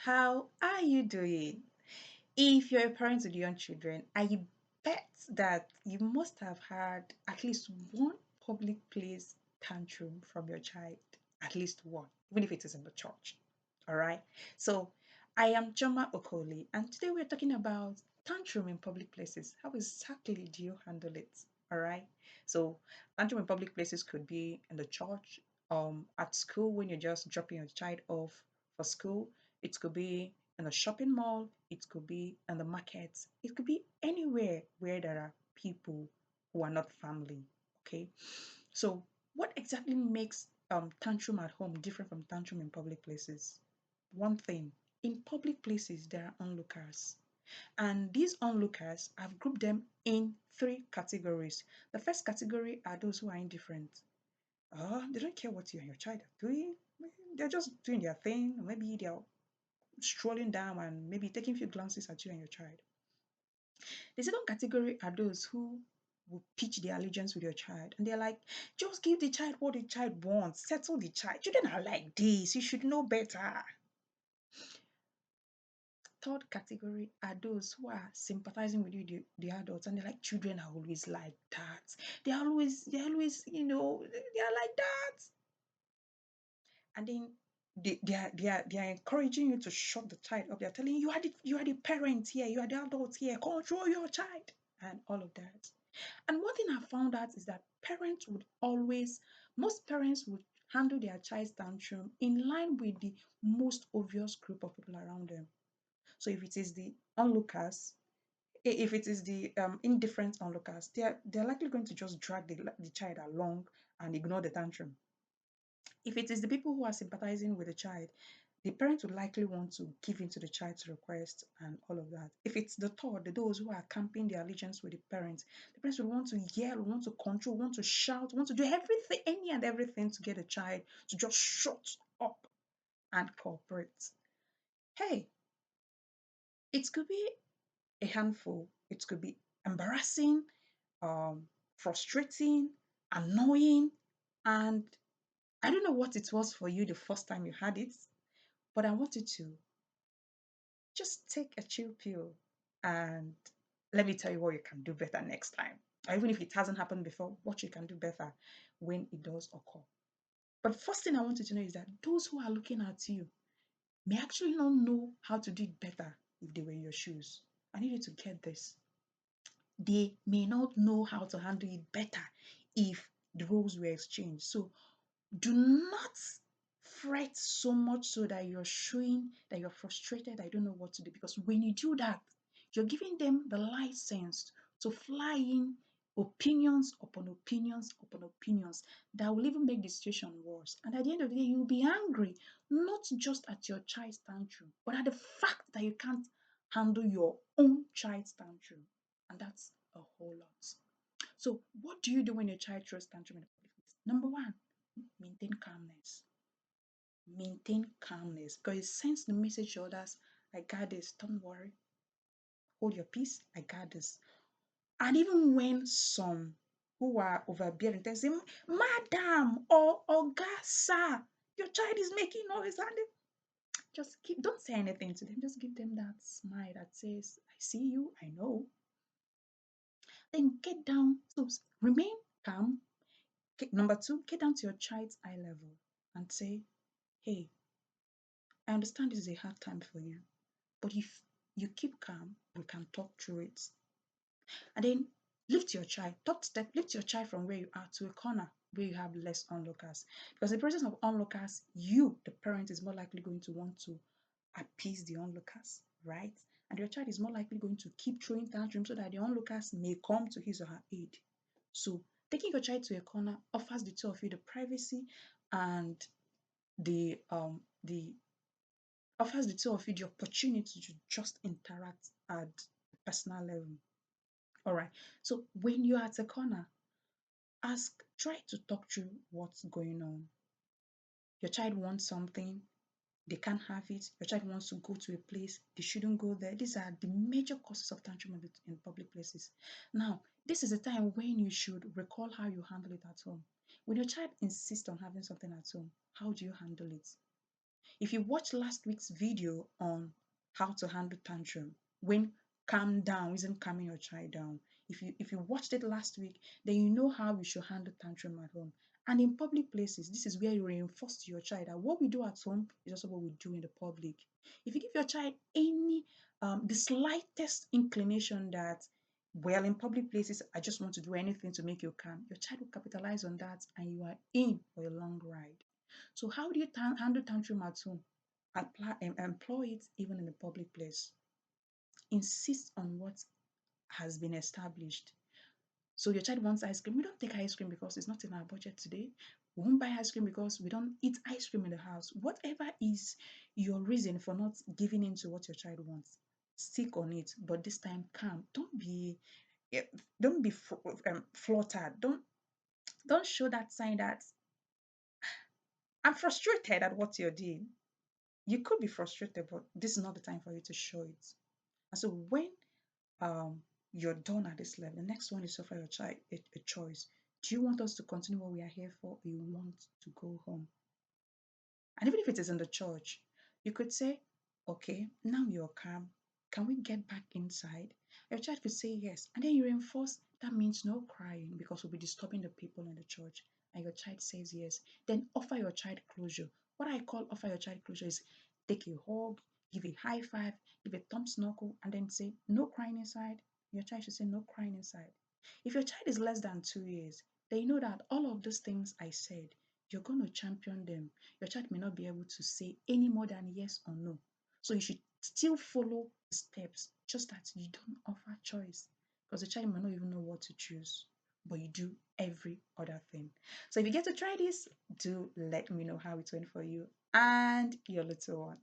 How are you doing? If you're a parent with young children, I bet that you must have had at least one public place tantrum from your child. At least one, even if it is in the church. All right. So I am Joma Okoli, and today we're talking about tantrum in public places. How exactly do you handle it? All right. So tantrum in public places could be in the church, at school when you're just dropping your child off for school. It could be in a shopping mall, it could be in the markets, it could be anywhere where there are people who are not family. Okay. So what exactly makes tantrum at home different from tantrum in public places? One thing, in public places there are onlookers. And these onlookers, I've grouped them in three categories. The first category are those who are indifferent. They don't care what you and your child are doing. They're just doing their thing. Maybe they're strolling down and maybe taking a few glances at you and your child. The second category are those who will pitch their allegiance with your child and they're like, just give the child what the child wants, settle the child. Children are like this, you should know better. Third category are those who are sympathizing with you, the adults, and they're like, children are always like that. They're always, they are like that. And then they are encouraging you to shut the child up. They're telling you, you are the parent here, you are the adult here, control your child, and all of that. And one thing I found out is that most parents would handle their child's tantrum in line with the most obvious group of people around them. So if it is the onlookers, if it is the indifferent onlookers, they're likely going to just drag the child along and ignore the tantrum. If it is the people who are sympathizing with the child, the parent would likely want to give in to the child's request and all of that. If it's the third, those who are camping their allegiance with the parents would want to yell, want to control, want to shout, want to do everything, any and everything to get a child to just shut up and cooperate. Hey, it could be a handful, it could be embarrassing, frustrating, annoying, and I don't know what it was for you the first time you had it, but I want you to just take a chill pill and let me tell you what you can do better next time. Or even if it hasn't happened before, what you can do better when it does occur. But first thing I want you to know is that those who are looking at you may actually not know how to do it better if they were in your shoes. I need you to get this. They may not know how to handle it better if the roles were exchanged. So do not fret so much so that you're showing that you're frustrated, I don't know what to do. Because when you do that, you're giving them the license to fly in opinions upon opinions upon opinions that will even make the situation worse. And at the end of the day, you'll be angry, not just at your child's tantrum, but at the fact that you can't handle your own child's tantrum. And that's a whole lot. So, what do you do when your child throws tantrum in the public place? Number one, maintain calmness. Maintain calmness because it sends the message to others, I got this, don't worry, hold your peace, I got this. And even when some who are overbearing, they say, Madam or Oga, sir, your child is making noise, and just keep, don't say anything to them, just give them that smile that says, I see you, I know. Then get down, so remain calm. Number two, get down to your child's eye level and say, hey, I understand this is a hard time for you, but if you keep calm, we can talk through it. And then lift your child, top step, lift your child from where you are to a corner where you have less onlookers. Because in the presence of onlookers, you, the parent, is more likely going to want to appease the onlookers, right? And your child is more likely going to keep throwing tantrums so that the onlookers may come to his or her aid. So taking your child to a corner offers the two of you the privacy and the offers the two of you the opportunity to just interact at a personal level. All right. So when you're at a corner, try to talk through what's going on. Your child wants something, they can't have it. Your child wants to go to a place, they shouldn't go there. These are the major causes of tantrum in public places. Now, this is a time when you should recall how you handle it at home. When your child insists on having something at home, how do you handle it? If you watch last week's video on how to handle tantrum, when calm down isn't calming your child down, if you watched it last week, then you know how you should handle tantrum at home. And in public places, this is where you reinforce to your child that what we do at home is also what we do in the public. If you give your child any the slightest inclination that, well, in public places, I just want to do anything to make you calm, your child will capitalize on that and you are in for a long ride. So, how do you handle tantrum at home? Apply and employ it even in the public place. Insist on what has been established. So your child wants ice cream. We don't take ice cream because it's not in our budget today. We won't buy ice cream because we don't eat ice cream in the house. Whatever is your reason for not giving in to what your child wants, stick on it. But this time, calm. Eh, don't be fluttered. Don't show that sign that I'm frustrated at what you're doing. You could be frustrated, but this is not the time for you to show it. And so when um you're done at this level, the next one is to offer your child a choice. Do you want us to continue what we are here for, or you want to go home? And even if it is in the church, you could say, okay, now you're calm. Can we get back inside? Your child could say yes. And then you reinforce that means no crying because we'll be disturbing the people in the church. And your child says yes. Then offer your child closure. What I call offer your child closure is take a hug, give a high five, give a thumb knuckle, and then say no crying inside. Your child should say no crying inside. If your child is less than 2 years, then you know that all of those things I said, you're going to champion them. Your child may not be able to say any more than yes or no. So you should still follow the steps, just that you don't offer choice because the child might not even know what to choose, but you do every other thing. So if you get to try this, do let me know how it went for you and your little one.